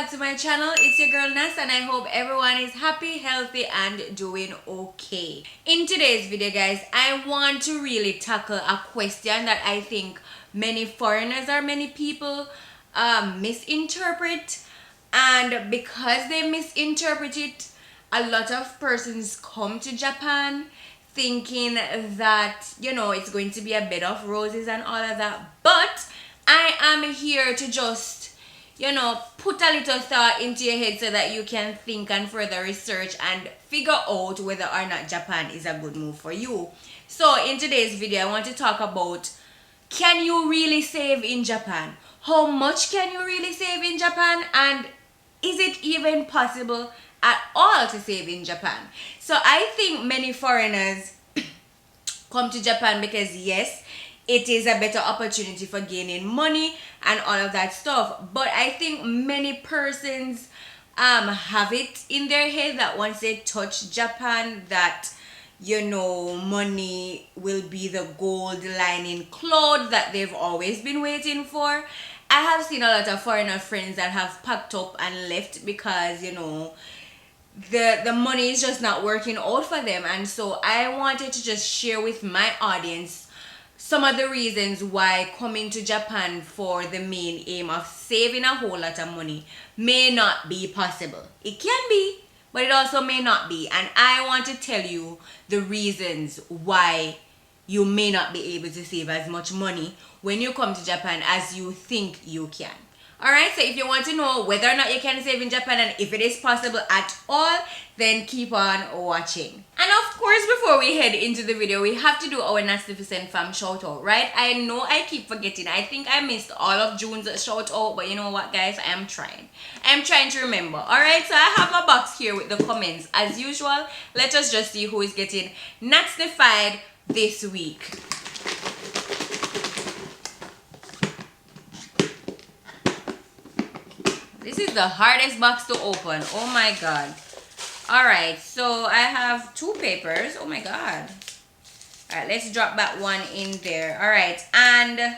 back to my channel. It's your girl Nats and I hope everyone is happy, healthy and doing okay. In today's video guys, I want to really tackle a question that I think many foreigners or many people misinterpret, and because they misinterpret it, a lot of persons come to Japan thinking that it's going to be a bed of roses and all of that, but I am here to just put a little thought into your head so that you can think and further research and figure out whether or not Japan is a good move for you. So in today's video, I want to talk about, can you really save in Japan? How much can you really save in Japan? And is it even possible at all to save in Japan? So I think many foreigners come to Japan because yes, it is a better opportunity for gaining money and all of that stuff. But I think many persons have it in their head that once they touch Japan, that money will be the gold lining cloud that they've always been waiting for. I have seen a lot of foreigner friends that have packed up and left because the money is just not working out for them. And so I wanted to just share with my audience some of the reasons why coming to Japan for the main aim of saving a whole lot of money may not be possible. It can be, but it also may not be. And I want to tell you the reasons why you may not be able to save as much money when you come to Japan as you think you can. Alright, so if you want to know whether or not you can save in Japan and if it is possible at all, then keep on watching. And of course, before we head into the video, we have to do our NATZNIFICENT fam shout out, right? I know I keep forgetting. I think I missed all of June's shout out, but you know what guys, I am trying. I'm trying to remember. Alright, so I have my box here with the comments. As usual, let us just see who is getting NATZNIFIED this week. This is the hardest box to open. Oh my god. Alright, so I have two papers. Oh my god. Alright, let's drop that one in there. Alright, and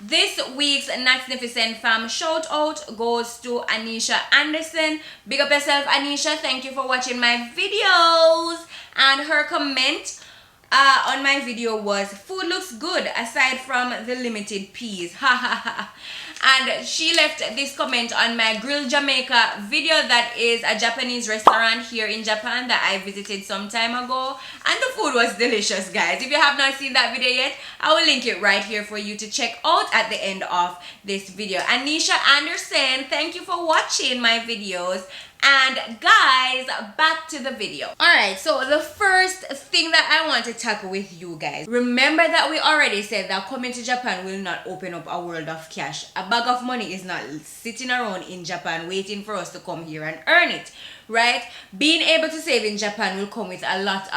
this week's NATZNIFICENT fam shout out goes to Anisha Anderson. Big up yourself, Anisha. Thank you for watching my videos. And her comment on my video was, food looks good aside from the limited peas. Ha ha ha. And she left this comment on my Grill Jamaica video. That is a Japanese restaurant here in Japan that I visited some time ago, and the food was delicious guys. If you have not seen that video yet, I will link it right here for you to check out at the end of this video. Anisha Anderson, thank you for watching my videos. And guys, back to the video. Alright, so the first thing that I want to tackle with you guys, remember that we already said that coming to Japan will not open up a world of cash. A bag of money is not sitting around in Japan waiting for us to come here and earn it, right? Being able to save in Japan will come with a lot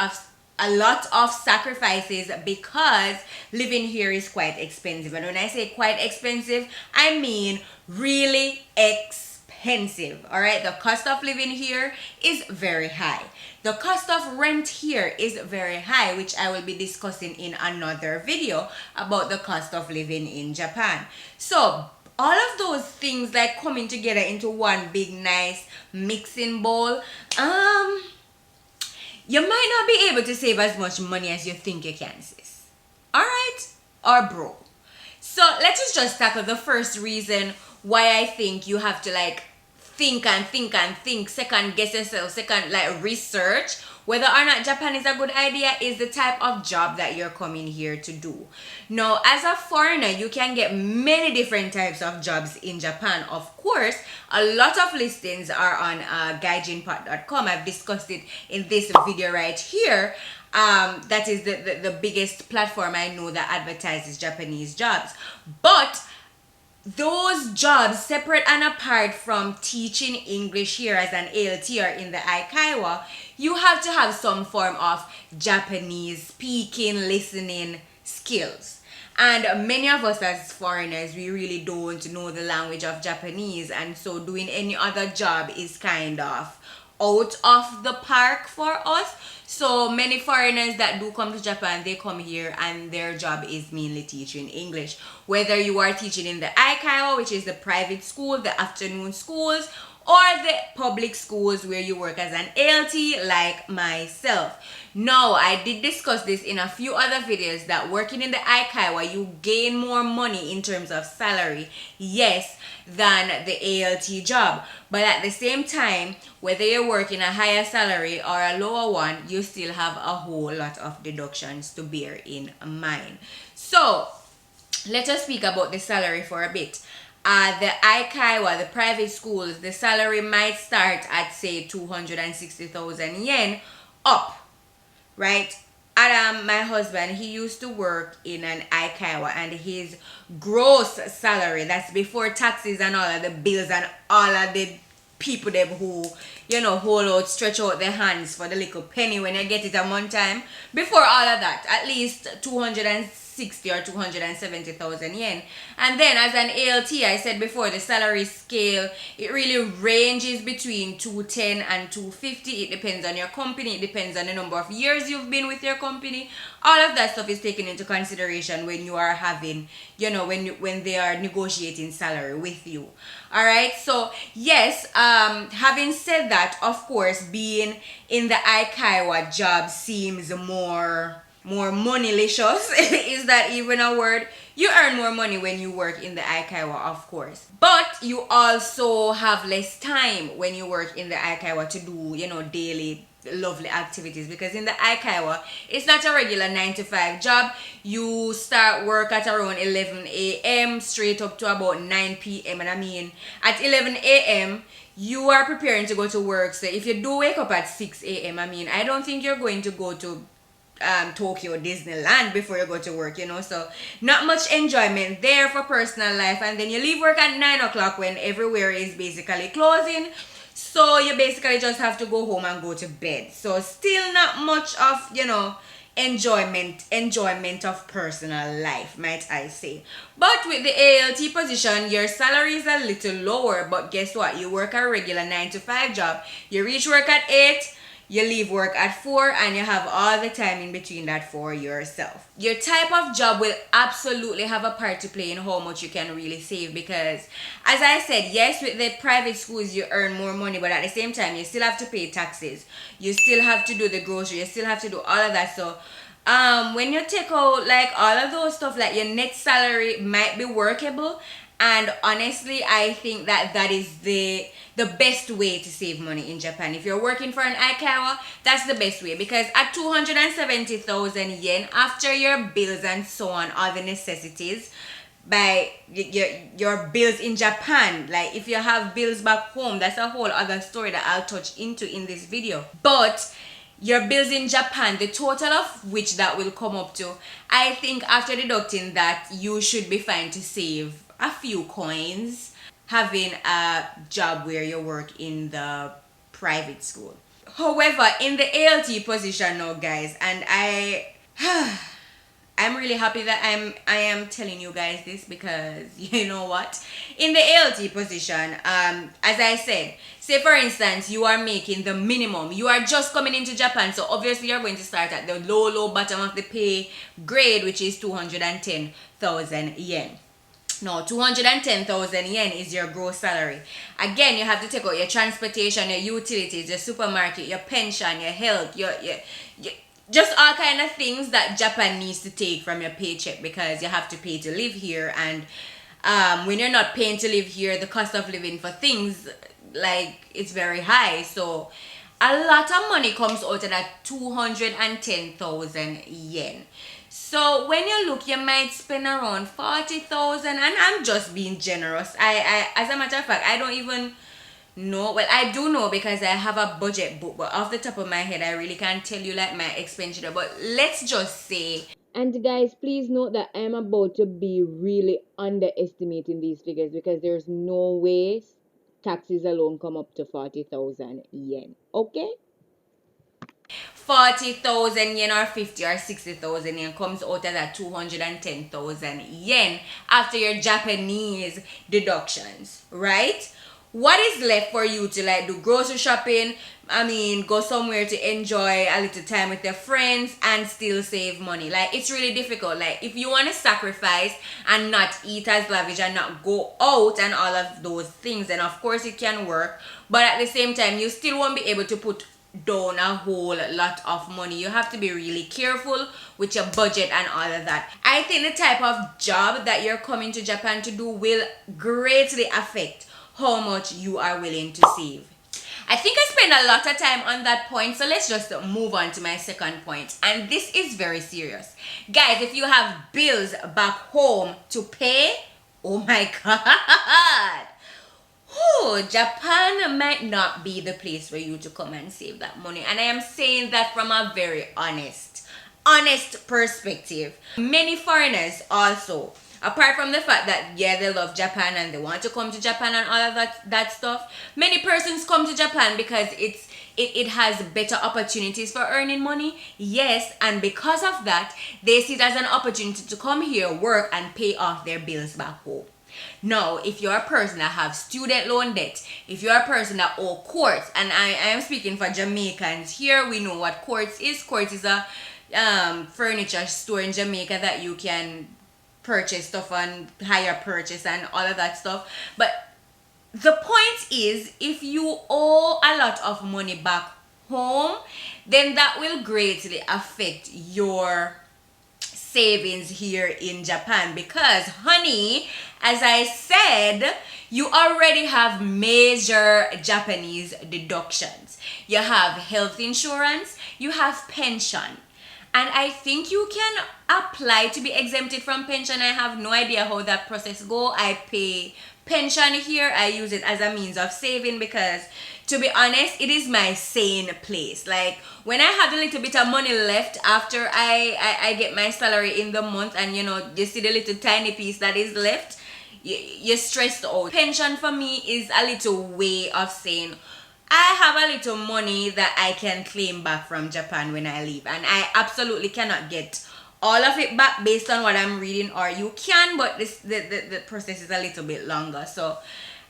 of sacrifices because living here is quite expensive. And when I say quite expensive, I mean really expensive. All right, the cost of living here is very high. The cost of rent here is very high, which I will be discussing in another video about the cost of living in Japan. So all of those things like coming together into one big nice mixing bowl, you might not be able to save as much money as you think you can, sis. All right, or bro. So let's just tackle the first reason why I think you have to think and think, second guess yourself, second research whether or not Japan is a good idea, is the type of job that you're coming here to do. Now, as a foreigner, you can get many different types of jobs in Japan. Of course, a lot of listings are on gaijinpot.com. I've discussed it in this video right here. That is the biggest platform I know that advertises Japanese jobs. But those jobs, separate and apart from teaching English here as an ALT or in the Aikaiwa, you have to have some form of Japanese speaking, listening skills. And many of us as foreigners, we really don't know the language of Japanese, and so doing any other job is kind of out of the park for us. So many foreigners that do come to Japan, they come here and their job is mainly teaching English, whether you are teaching in the Aikawa, which is the private school, the afternoon schools, or the public schools where you work as an ALT like myself. Now, I did discuss this in a few other videos that working in the Aikawa, you gain more money in terms of salary, yes, than the ALT job. But at the same time, whether you're working a higher salary or a lower one, you still have a whole lot of deductions to bear in mind. So, let us speak about the salary for a bit. The Aikawa, the private schools, the salary might start at say 260,000 yen up, right? Adam, my husband, he used to work in an Aikawa, and his gross salary, that's before taxes and all of the bills and all of the people them who, you know, hold out, stretch out their hands for the little penny when you get it a month time. Before all of that, at least 260 or 270,000 yen. And then as an ALT, I said before, the salary scale, it really ranges between 210 and 250. It depends on your company. It depends on the number of years you've been with your company. All of that stuff is taken into consideration when you are having, you know, when they are negotiating salary with you. All right, so yes, having said that, of course, being in the Aikawa job seems more moneylicious. Is that even a word? You earn more money when you work in the Aikawa, of course, but you also have less time when you work in the Aikawa to do, you know, daily lovely activities, because in the Aikawa, it's not a regular 9 to 5 job. You start work at around 11 a.m. straight up to about 9 p.m. and I mean, at 11 a.m. you are preparing to go to work. So if you do wake up at 6 a.m., I mean, I don't think you're going to go to Tokyo Disneyland before you go to work, you know. So not much enjoyment there for personal life. And then you leave work at 9 o'clock when everywhere is basically closing. So you basically just have to go home and go to bed. So still not much of, you know, enjoyment of personal life, might I say. But with the ALT position, your salary is a little lower, but guess what? You work a regular 9 to 5 job. You reach work at 8, you leave work at 4, and you have all the time in between that for yourself. Your type of job will absolutely have a part to play in how much you can really save, because as I said, yes, with the private schools you earn more money, but at the same time you still have to pay taxes, you still have to do the grocery, you still have to do all of that. So when you take out like all of those stuff, like your net salary might be workable. And honestly, I think that that is the best way to save money in Japan. If you're working for an Aikawa, that's the best way, because at 270,000 yen, after your bills and so on, all the necessities, by your bills in Japan, like if you have bills back home, that's a whole other story that I'll touch into in this video. But your bills in Japan, the total of which that will come up to, I think after deducting that, you should be fine to save a few coins having a job where you work in the private school. However, in the ALT position now, guys, and I'm really happy that I am telling you guys this, because you know what, in the ALT position, as I said, say for instance you are making the minimum, you are just coming into Japan, so obviously you're going to start at the low bottom of the pay grade, which is 210,000 yen. No, 210,000 yen is your gross salary. Again, you have to take out your transportation, your utilities, your supermarket, your pension, your health, your just all kind of things that Japan needs to take from your paycheck, because you have to pay to live here. And when you're not paying to live here, the cost of living for things, like, it's very high. So a lot of money comes out of that 210,000 yen. So when you look, you might spend around 40,000, and I'm just being generous. I as a matter of fact, I don't even know. Well, I do know because I have a budget book, but off the top of my head, I really can't tell you like my expenditure. But let's just say. And guys, please note that I'm about to be really underestimating these figures, because there's no way taxes alone come up to 40,000 yen. Okay? 40,000 yen or 50 or 60,000 yen comes out of that 210,000 yen after your Japanese deductions, right? what is left for you to like do grocery shopping, I mean go somewhere to enjoy a little time with your friends and still save money? Like, it's really difficult. Like, if you want to sacrifice and not eat as lavish and not go out and all of those things, then of course it can work, but at the same time you still won't be able to put down a whole lot of money. You have to be really careful with your budget and all of that. I think the type of job that you're coming to Japan to do will greatly affect how much you are willing to save. I think I spent a lot of time on that point, so let's just move on to my second point. And this is very serious. Guys, if you have bills back home to pay, oh my god, Japan might not be the place for you to come and save that money. And I am saying that from a very honest perspective. Many foreigners also, apart from the fact that yeah, they love Japan and they want to come to Japan and all of that stuff, many persons come to Japan because it has better opportunities for earning money. Yes, and because of that, they see it as an opportunity to come here, work, and pay off their bills back home. Now, if you're a person that have student loan debt, if you're a person that owe Quartz, and I am speaking for Jamaicans here, we know what Quartz is. Quartz is a furniture store in Jamaica that you can purchase stuff on hire purchase and all of that stuff. But the point is, if you owe a lot of money back home, then that will greatly affect your savings here in Japan, because honey, as I said, you already have major Japanese deductions. You have health insurance, you have pension, and I think you can apply to be exempted from pension. I have no idea how that process go. I pay pension here. I use it as a means of saving because, to be honest, it is my sane place. Like, when I have a little bit of money left after I get my salary in the month, and you know, you see the little tiny piece that is left, you're stressed out. Pension for me is a little way of saying I have a little money that I can claim back from Japan when I leave, and I absolutely cannot get all of it back based on what I'm reading, or you can, but the process is a little bit longer. So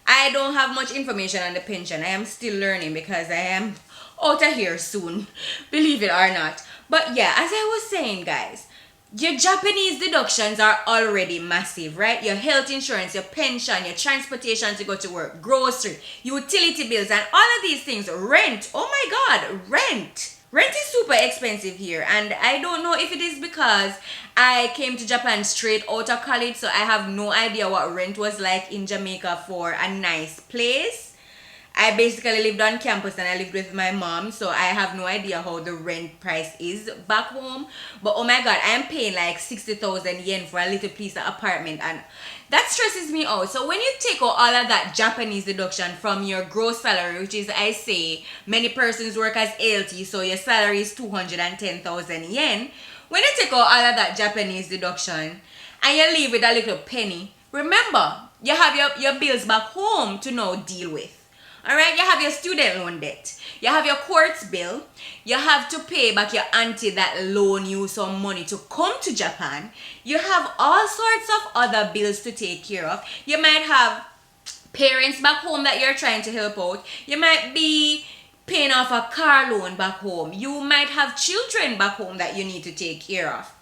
I don't have much information on the pension. I am still learning because I am out of here soon, believe it or not. But yeah, as I was saying, guys, your Japanese deductions are already massive, right? Your health insurance, your pension, your transportation to go to work, grocery, utility bills, and all of these things. Rent, oh my god, rent. Rent is super expensive here, and I don't know if it is because I came to Japan straight out of college, so I have no idea what rent was like in Jamaica for a nice place. I basically lived on campus and I lived with my mom, so I have no idea how the rent price is back home. But oh my god, I am paying like 60,000 yen for a little piece of apartment, and that stresses me out. So when you take out all of that Japanese deduction from your gross salary, which is, I say, many persons work as ALT, so your salary is 210,000 yen. When you take out all of that Japanese deduction and you leave with a little penny, remember, you have your bills back home to now deal with. Alright, you have your student loan debt, you have your Quartz bill, you have to pay back your auntie that loan you some money to come to Japan, you have all sorts of other bills to take care of. You might have parents back home that you're trying to help out, you might be paying off a car loan back home, you might have children back home that you need to take care of.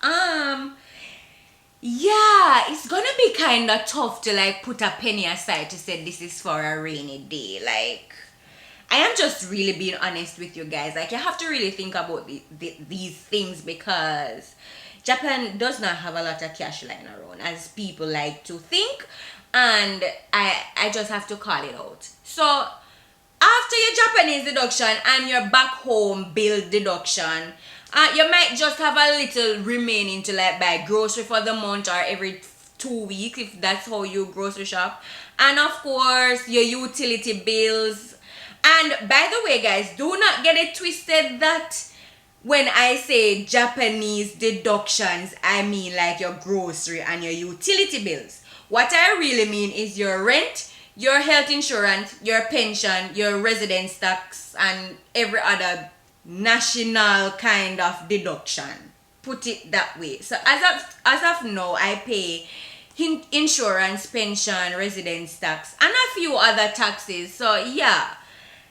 Yeah, it's gonna be kind of tough to like put a penny aside to say this is for a rainy day. Like, I am just really being honest with you guys. Like, you have to really think about these things, because Japan does not have a lot of cash lying around as people like to think, and I just have to call it out. So after your Japanese deduction and your back home bill deduction, you might just have a little remaining to like buy grocery for the month or every 2 weeks if that's how you grocery shop, and of course your utility bills. And by the way, guys, do not get it twisted that when I say Japanese deductions, I mean like your grocery and your utility bills. What I really mean is your rent, your health insurance, your pension, your residence tax, and every other national kind of deduction. Put it that way. So as of now, I pay insurance, pension, residence tax, and a few other taxes. So yeah,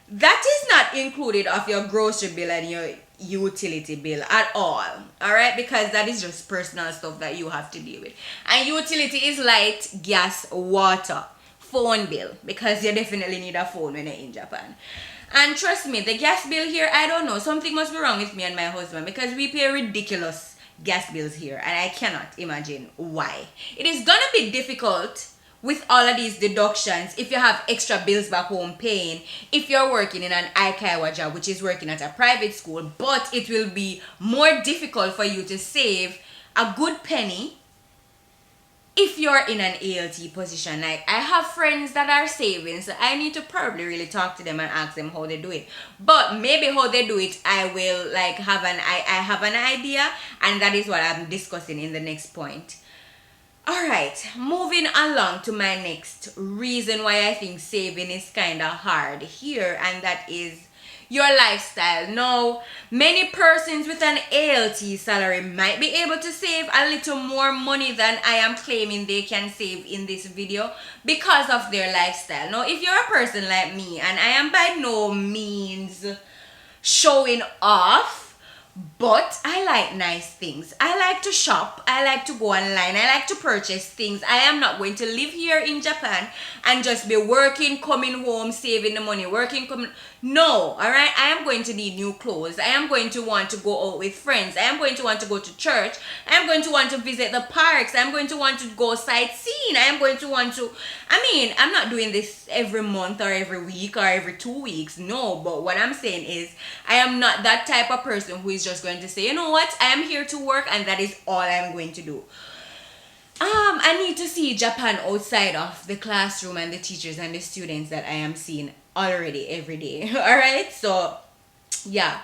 that is not included of your grocery bill and your utility bill at all. All right, because that is just personal stuff that you have to deal with. And utility is light, gas, water, phone bill, because you definitely need a phone when you're in Japan. And trust me, the gas bill here, I don't know, something must be wrong with me and my husband, because we pay ridiculous gas bills here, and I cannot imagine why. It is gonna be difficult with all of these deductions if you have extra bills back home paying, if you're working in an Aikawa job, which is working at a private school. But it will be more difficult for you to save a good penny if you're in an ALT position. Like, I have friends that are saving, so I need to probably really talk to them and ask them how they do it. But maybe how they do it, I will like have I have an idea, and that is what I'm discussing in the next point. Alright, moving along to my next reason why I think saving is kind of hard here, and that is your lifestyle. Now, many persons with an ALT salary might be able to save a little more money than I am claiming they can save in this video because of their lifestyle. Now, if you're a person like me, and I am by no means showing off, but I like nice things. I like to shop. I like to go online. I like to purchase things. I am not going to live here in Japan and just be working, coming home, saving the money, working, coming. No, all right? I am going to need new clothes. I am going to want to go out with friends. I am going to want to go to church. I am going to want to visit the parks. I am going to want to go sightseeing. I am going to want to... I mean, I'm not doing this every month or every week or every 2 weeks. No, but what I'm saying is I am not that type of person who is just going to say, you know what, I am here to work and that is all I'm going to do. I need to see Japan outside of the classroom and the teachers and the students that I am seeing already every day. All right, so yeah,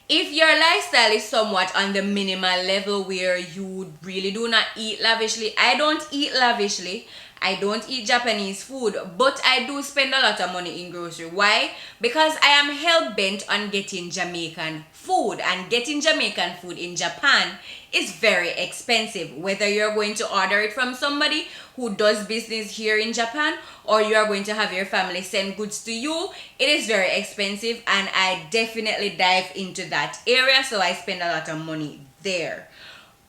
if your lifestyle is somewhat on the minimal level where you really do not eat lavishly, I don't eat lavishly. I don't eat Japanese food, but I do spend a lot of money in grocery. Why? Because I am hell-bent on getting Jamaican food, and getting Jamaican food in Japan is very expensive. Whether you're going to order it from somebody who does business here in Japan, or you are going to have your family send goods to you, it is very expensive, and I definitely dive into that area, so I spend a lot of money there.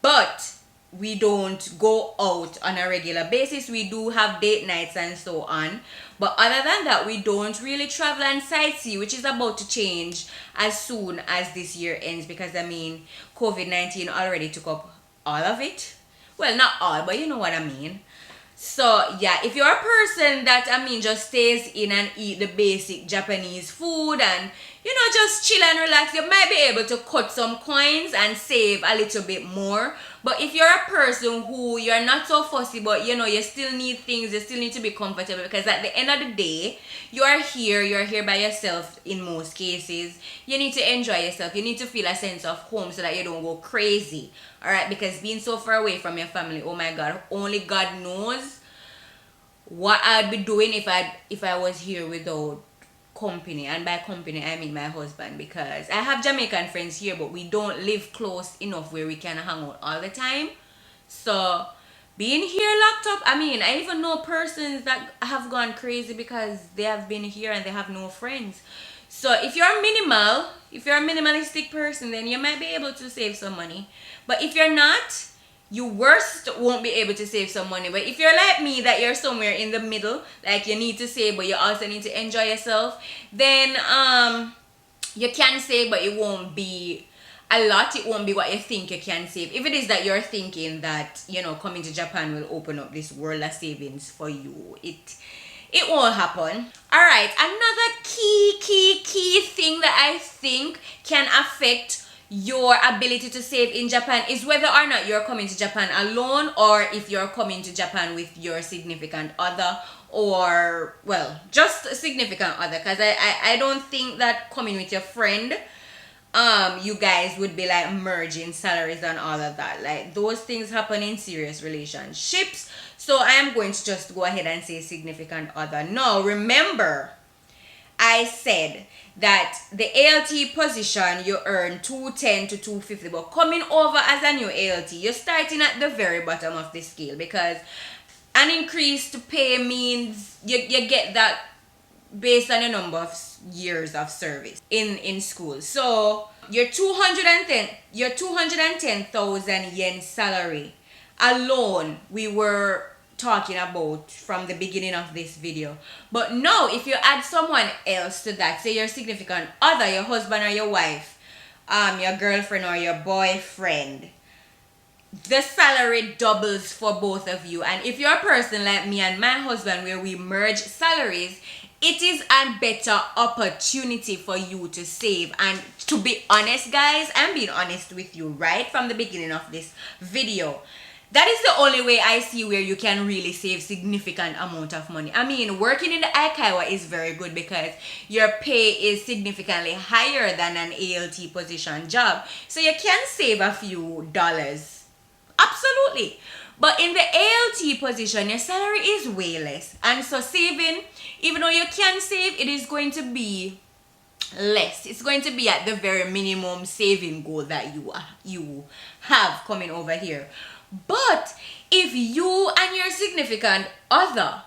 But we don't go out on a regular basis. We do have date nights and so on, but other than that, we don't really travel and sightsee, which is about to change as soon as this year ends, because I mean, COVID-19 already took up all of it. Well, not all, but you know what I mean. So yeah, if you're a person that, I mean, just stays in and eat the basic Japanese food and, you know, just chill and relax, you might be able to cut some coins and save a little bit more. But if you're a person who you're not so fussy, but you know, you still need things, you still need to be comfortable, because at the end of the day, you're here by yourself in most cases. You need to enjoy yourself. You need to feel a sense of home so that you don't go crazy. All right, because being so far away from your family, oh my God, only God knows what I'd be doing if I was here without company. And by company, I mean my husband, because I have Jamaican friends here, but we don't live close enough where we can hang out all the time. So being here locked up, I mean, I even know persons that have gone crazy because they have been here and they have no friends. So if you're a minimalistic person, then you might be able to save some money. But if you're not, you worst won't be able to save some money. But if you're like me, that you're somewhere in the middle, like you need to save but you also need to enjoy yourself, then you can save, but it won't be a lot. It won't be what you think you can save. If it is that you're thinking that, you know, coming to Japan will open up this world of savings for you, it won't happen. Alright, another key thing that I think can affect your ability to save in Japan is whether or not you're coming to Japan alone, or if you're coming to Japan with your significant other, or, well, just a significant other, because I don't think that coming with your friend, you guys would be like merging salaries and all of that. Like, those things happen in serious relationships. So I am going to just go ahead and say significant other. Now, remember, I said that the ALT position you earn 210 to 250, but coming over as a new ALT, you're starting at the very bottom of the scale, because an increased pay means you get that based on the number of years of service in school. So your 210,000 yen salary alone we were talking about from the beginning of this video. But now if you add someone else to that, say your significant other, your husband or your wife, your girlfriend or your boyfriend, the salary doubles for both of you. And if you're a person like me and my husband where we merge salaries, it is a better opportunity for you to save. And to be honest, guys, I'm being honest with you right from the beginning of this video. That is the only way I see where you can really save significant amount of money. I mean, working in the Aikawa is very good because your pay is significantly higher than an ALT position job. So you can save a few dollars. Absolutely. But in the ALT position, your salary is way less. And so saving, even though you can save, it is going to be less. It's going to be at the very minimum saving goal that you have coming over here. But if you and your significant other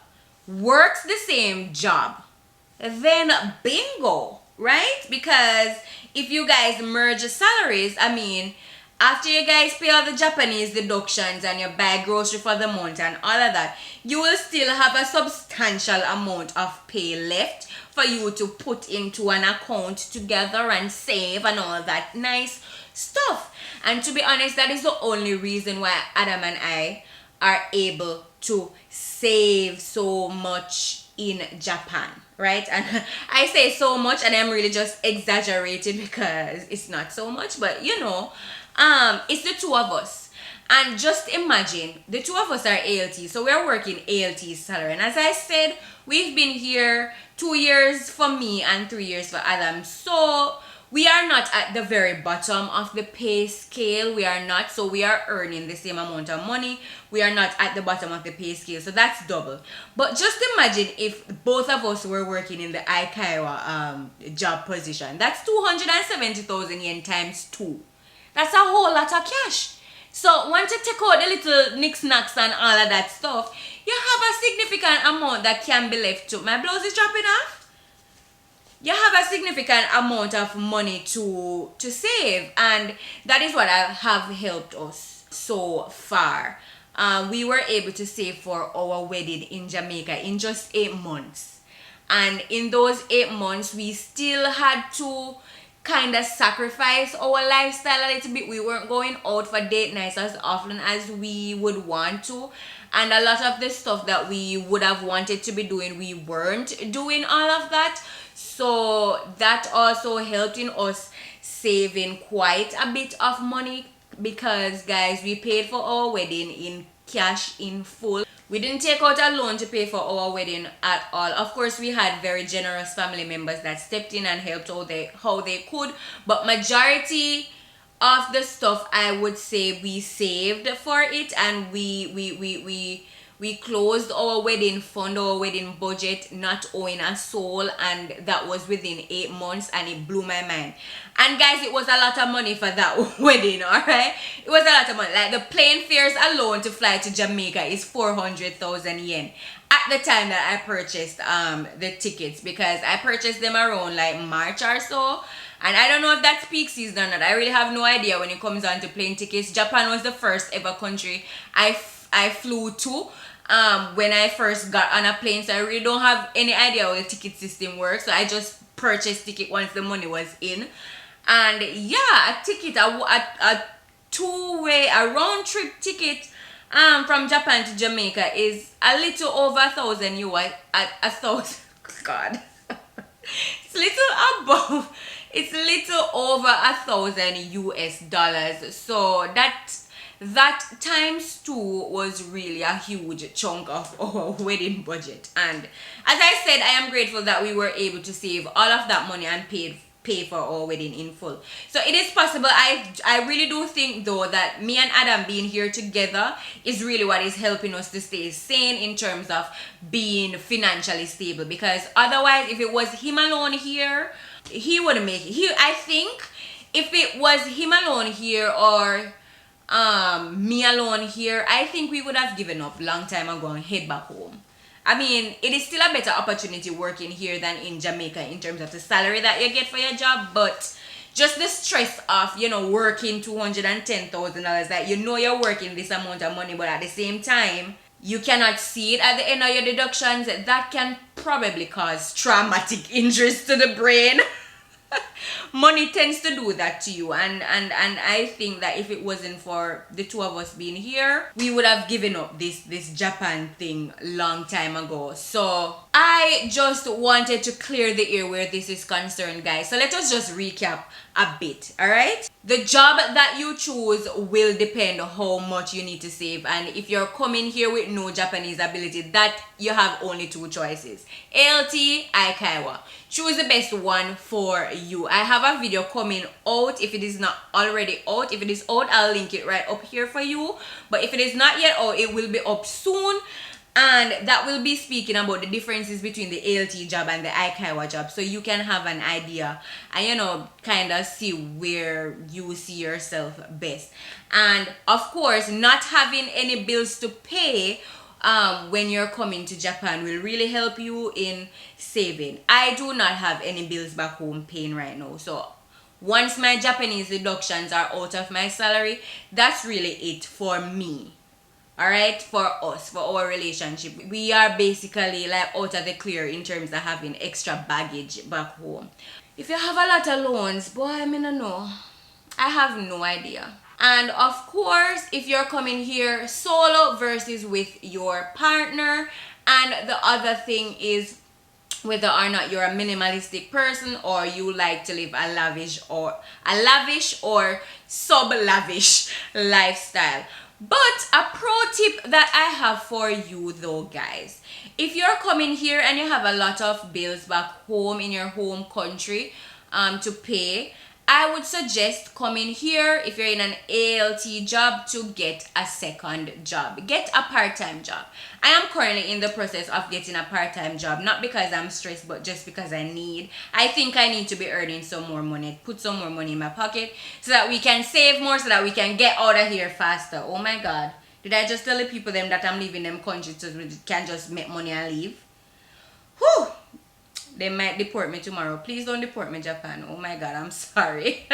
works the same job, then bingo, right? Because if you guys merge salaries, I mean, after you guys pay all the Japanese deductions and you buy grocery for the month and all of that, you will still have a substantial amount of pay left for you to put into an account together and save and all that nice stuff. And to be honest, that is the only reason why Adam and I are able to save so much in Japan, right? And I say so much and I'm really just exaggerating because it's not so much, but you know, it's the two of us. And just imagine, the two of us are ALT, so we're working ALT salary. And as I said, we've been here 2 years for me and 3 years for Adam. So we are not at the very bottom of the pay scale. We are not. So we are earning the same amount of money. We are not at the bottom of the pay scale. So that's double. But just imagine if both of us were working in the Aikawa job position. That's 270,000 yen times 2. That's a whole lot of cash. So once you take out the little knickknacks and all of that stuff, you have a significant amount that can be left to. My blouse is dropping off. You have a significant amount of money to save, and that is what have helped us so far. We were able to save for our wedding in Jamaica in just 8 months, and in those 8 months we still had to kind of sacrifice our lifestyle a little bit. We weren't going out for date nights as often as we would want to, and a lot of the stuff that we would have wanted to be doing, we weren't doing all of that. So that also helped in us saving quite a bit of money because, guys, we paid for our wedding in cash in full. We didn't take out a loan to pay for our wedding at all. Of course, we had very generous family members that stepped in and helped how they could. But majority of the stuff, I would say, we saved for it, and we closed our wedding fund, our wedding budget, not owing a soul, and that was within 8 months, and it blew my mind. And guys, it was a lot of money for that wedding, alright? It was a lot of money. Like the plane fares alone to fly to Jamaica is 400,000 yen. At the time that I purchased the tickets, because I purchased them around like March or so. And I don't know if that's peak season or not. I really have no idea when it comes on to plane tickets. Japan was the first ever country I flew to when I first got on a plane, so I really don't have any idea how the ticket system works. So I just purchased ticket once the money was in. And yeah, a ticket, a two-way, a round-trip ticket from Japan to Jamaica is a little over 1,000 US, a thousand, God. It's little over 1,000 US dollars. So that times 2 was really a huge chunk of our wedding budget. And as I said, I am grateful that we were able to save all of that money and pay for our wedding in full. So it is possible. I really do think though that me and Adam being here together is really what is helping us to stay sane in terms of being financially stable, because otherwise if it was him alone here, he wouldn't make it. I think if it was him alone here, or me alone here, I think we would have given up long time ago and head back home. I mean, it is still a better opportunity working here than in Jamaica in terms of the salary that you get for your job, but just the stress of, you know, working $210,000, that you know you're working this amount of money, but at the same time, you cannot see it at the end of your deductions, that can probably cause traumatic injuries to the brain. Money tends to do that to you, and I think that if it wasn't for the two of us being here, we would have given up this Japan thing long time ago. So I just wanted to clear the air where this is concerned, guys. So let us just recap a bit. All right, the job that you choose will depend how much you need to save, and if you're coming here with no Japanese ability, that you have only two choices: ALT, Aikawa. Choose the best one for you. I have a video coming out, if it is not already out. If it is out, I'll link it right up here for you, but if it is not yet out, it will be up soon, and that will be speaking about the differences between the ALT job and the Aikawa job, so you can have an idea and, you know, kind of see where you see yourself best. And of course, not having any bills to pay when you're coming to Japan will really help you in saving. I do not have any bills back home paying right now, so once my Japanese deductions are out of my salary, that's really it for me. Alright, for us, for our relationship, we are basically like out of the clear in terms of having extra baggage back home. If you have a lot of loans, boy, I mean, I know, I have no idea. And of course, if you're coming here solo versus with your partner, and the other thing is whether or not you're a minimalistic person or you like to live a lavish or sub-lavish lifestyle. But a pro tip that I have for you though, guys, if you're coming here and you have a lot of bills back home in your home country to pay, I would suggest coming here, if you're in an ALT job, to get a second job. Get a part-time job. I am currently in the process of getting a part-time job, not because I'm stressed, but just because I think I need to be earning some more money, put some more money in my pocket, so that we can save more, so that we can get out of here faster. Oh my God. Did I just tell the people them that I'm leaving them country so we can just make money and leave? Whew. They might deport me tomorrow. Please don't deport me, Japan. Oh my God, I'm sorry.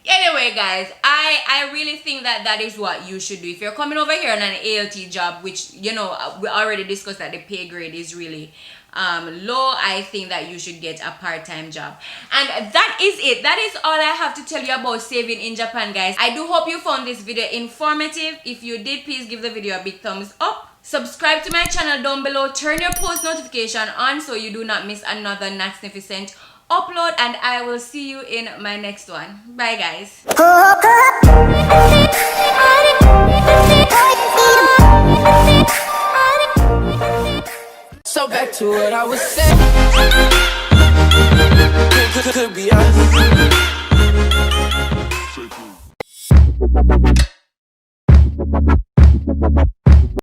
Anyway, guys, I really think that is what you should do. If you're coming over here on an ALT job, which, you know, we already discussed that the pay grade is really low, I think that you should get a part-time job. And that is it. That is all I have to tell you about saving in Japan, guys. I do hope you found this video informative. If you did, please give the video a big thumbs up. Subscribe to my channel down below. Turn your post notification on so you do not miss another NATZNIFICENT upload, and I will see you in my next one. Bye, guys. So back to what I was saying. Could be us.